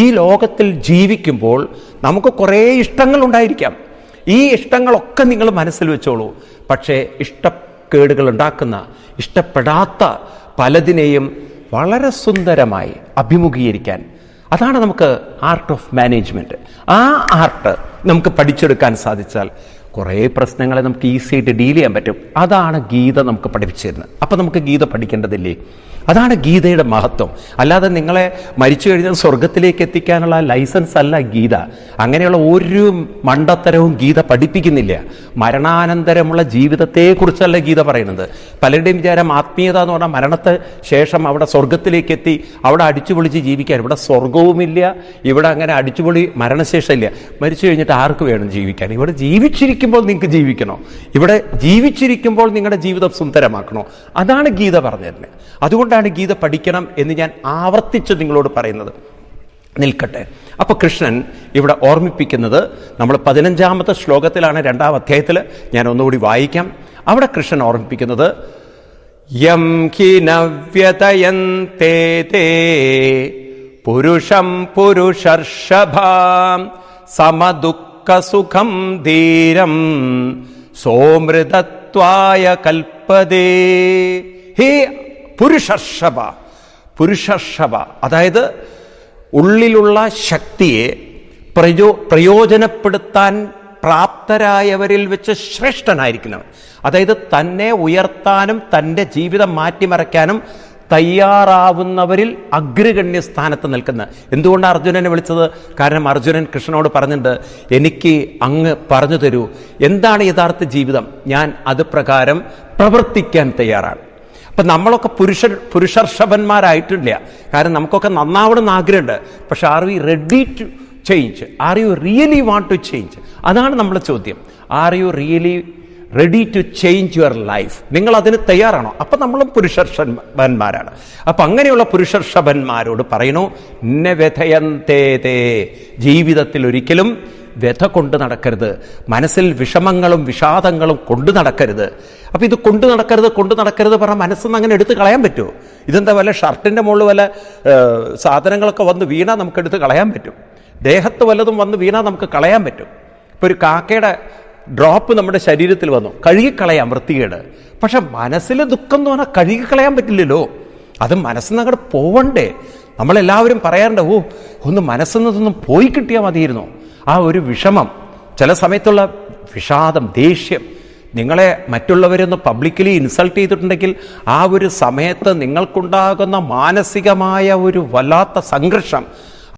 ഈ ലോകത്തിൽ ജീവിക്കുമ്പോൾ നമുക്ക് കുറേ ഇഷ്ടങ്ങളുണ്ടായിരിക്കാം. ഈ ഇഷ്ടങ്ങളൊക്കെ നിങ്ങൾ മനസ്സിൽ വെച്ചോളൂ. പക്ഷേ ഇഷ്ടക്കേടുകൾ ഉണ്ടാക്കുന്ന, ഇഷ്ടപ്പെടാത്ത പലതിനെയും വളരെ സുന്ദരമായി അഭിമുഖീകരിക്കാൻ, അതാണ് നമുക്ക് ആർട്ട് ഓഫ് മാനേജ്മെൻറ്റ്. ആ ആർട്ട് നമുക്ക് പഠിച്ചെടുക്കാൻ സാധിച്ചാൽ കുറേ പ്രശ്നങ്ങളെ നമുക്ക് ഈസി ആയിട്ട് ഡീൽ ചെയ്യാൻ പറ്റും. അതാണ് ഗീത നമുക്ക് പഠിപ്പിച്ചു തരുന്നത്. അപ്പം നമുക്ക് ഗീത പഠിക്കേണ്ടതില്ലേ? അതാണ് ഗീതയുടെ മഹത്വം. അല്ലാതെ നിങ്ങളെ മരിച്ചു കഴിഞ്ഞാൽ സ്വർഗത്തിലേക്ക് എത്തിക്കാനുള്ള ലൈസൻസ് അല്ല ഗീത. അങ്ങനെയുള്ള ഒരു മണ്ടത്തരവും ഗീത പഠിപ്പിക്കുന്നില്ല. മരണാനന്തരമുള്ള ജീവിതത്തെക്കുറിച്ചല്ല ഗീത പറയുന്നത്. പലരുടെയും വിചാരം ആത്മീയത എന്ന് പറഞ്ഞാൽ മരണത്തെ ശേഷം അവിടെ സ്വർഗത്തിലേക്ക് എത്തി അവിടെ അടിച്ചുപൊളിച്ച് ജീവിക്കാൻ. ഇവിടെ സ്വർഗവുമില്ല, ഇവിടെ അങ്ങനെ അടിച്ചുപൊളി മരണശേഷം ഇല്ല. മരിച്ചു കഴിഞ്ഞിട്ട് ആർക്ക് വേണം ജീവിക്കാൻ? ഇവിടെ ജീവിച്ചിരിക്കുമ്പോൾ നിങ്ങൾക്ക് ജീവിക്കണോ? ഇവിടെ ജീവിച്ചിരിക്കുമ്പോൾ നിങ്ങളുടെ ജീവിതം സുന്ദരമാക്കണോ? അതാണ് ഗീത പറഞ്ഞു തരുന്നത്. അതുകൊണ്ടാണ് ഗീത പഠിക്കണം എന്ന് ഞാൻ ആവർത്തിച്ച് നിങ്ങളോട് പറയുന്നത്. നിൽക്കട്ടെ. അപ്പോൾ കൃഷ്ണൻ ഇവിടെ ഓർമ്മിപ്പിക്കുന്നത്, നമ്മൾ 15-ാമത്തെ ശ്ലോകത്തിലാണ്, 2-ാം അധ്യായത്തിൽ. ഞാൻ ഒന്നുകൂടി വായിക്കാം. അവിടെ കൃഷ്ണൻ ഓർമ്മിപ്പിക്കുന്നത്, യം ഹി നവ്യതയന്തേ തേ പുരുഷം പുരുഷർഷഭാം സമദുഃഖസുഖം ധീരം സോമൃതത്വായ കൽപ്പതേ. ഹേ പുരുഷർഷഭ, പുരുഷർഷഭ അതായത് ഉള്ളിലുള്ള ശക്തിയെ പ്രയോജനപ്പെടുത്താൻ പ്രാപ്തരായവരിൽ വെച്ച് ശ്രേഷ്ഠനായിരിക്കണം. അതായത് തന്നെ ഉയർത്താനും തൻ്റെ ജീവിതം മാറ്റിമറിക്കാനും തയ്യാറാവുന്നവരിൽ അഗ്രഗണ്യ സ്ഥാനത്ത് നിൽക്കുന്ന. എന്തുകൊണ്ടാണ് അർജുനനെ വിളിച്ചത്? കാരണം അർജുനൻ കൃഷ്ണനോട് പറഞ്ഞിട്ടുണ്ട്, എനിക്ക് അങ്ങ് പറഞ്ഞു തരൂ എന്താണ് യഥാർത്ഥ ജീവിതം, ഞാൻ അത് പ്രകാരം പ്രവർത്തിക്കാൻ തയ്യാറാണ്. അപ്പം നമ്മളൊക്കെ പുരുഷർഷഭന്മാരായിട്ടില്ല. കാരണം നമുക്കൊക്കെ നന്നാവണമെന്ന് ആഗ്രഹമുണ്ട്. പക്ഷെ are we ready to change? Are you really want to change? അതാണ് നമ്മുടെ ചോദ്യം. Are you really ready to change your life? നിങ്ങൾ അതിന് തയ്യാറാണോ? അപ്പം നമ്മളും പുരുഷർഷഭന്മാരാണ്. അപ്പം അങ്ങനെയുള്ള പുരുഷർഷഭന്മാരോട് പറയണു, ന വ്യഥയന്തേ, ജീവിതത്തിൽ ഒരിക്കലും വ്യഥ കൊണ്ട് നടക്കരുത്. മനസ്സിൽ വിഷമങ്ങളും വിഷാദങ്ങളും കൊണ്ടു നടക്കരുത്. അപ്പം ഇത് കൊണ്ടു നടക്കരുത് പറഞ്ഞാൽ മനസ്സിൽ അങ്ങനെ എടുത്ത് കളയാൻ പറ്റുമോ? ഇതെന്താ വല്ല ഷർട്ടിൻ്റെ മുകളിൽ വല്ല സാധനങ്ങളൊക്കെ വന്ന് വീണാൽ നമുക്ക് എടുത്ത് കളയാൻ പറ്റും. ദേഹത്ത് വല്ലതും വന്ന് വീണാൽ നമുക്ക് കളയാൻ പറ്റും. ഇപ്പോൾ ഒരു കാക്കയുടെ ഡ്രോപ്പ് നമ്മുടെ ശരീരത്തിൽ വന്നു, കഴുകിക്കളയാം വൃത്തികേട്. പക്ഷെ മനസ്സിൽ ദുഃഖം എന്ന് പറഞ്ഞാൽ കഴുകിക്കളയാൻ പറ്റില്ലല്ലോ. അത് മനസ്സിൽ നിന്ന് അങ്ങോട്ട് പോവണ്ടേ? നമ്മളെല്ലാവരും പറയാറുണ്ട്, ഓ ഒന്ന് മനസ്സിൽ നിന്നൊന്നും പോയി കിട്ടിയാൽ മതിയിരുന്നു. ആ ഒരു വിഷമം, ചില സമയത്തുള്ള വിഷാദം, ദേഷ്യം, നിങ്ങളെ മറ്റുള്ളവരൊന്ന് പബ്ലിക്കലി ഇൻസൾട്ട് ചെയ്തിട്ടുണ്ടെങ്കിൽ ആ ഒരു സമയത്ത് നിങ്ങൾക്കുണ്ടാകുന്ന മാനസികമായ ഒരു വല്ലാത്ത സംഘർഷം,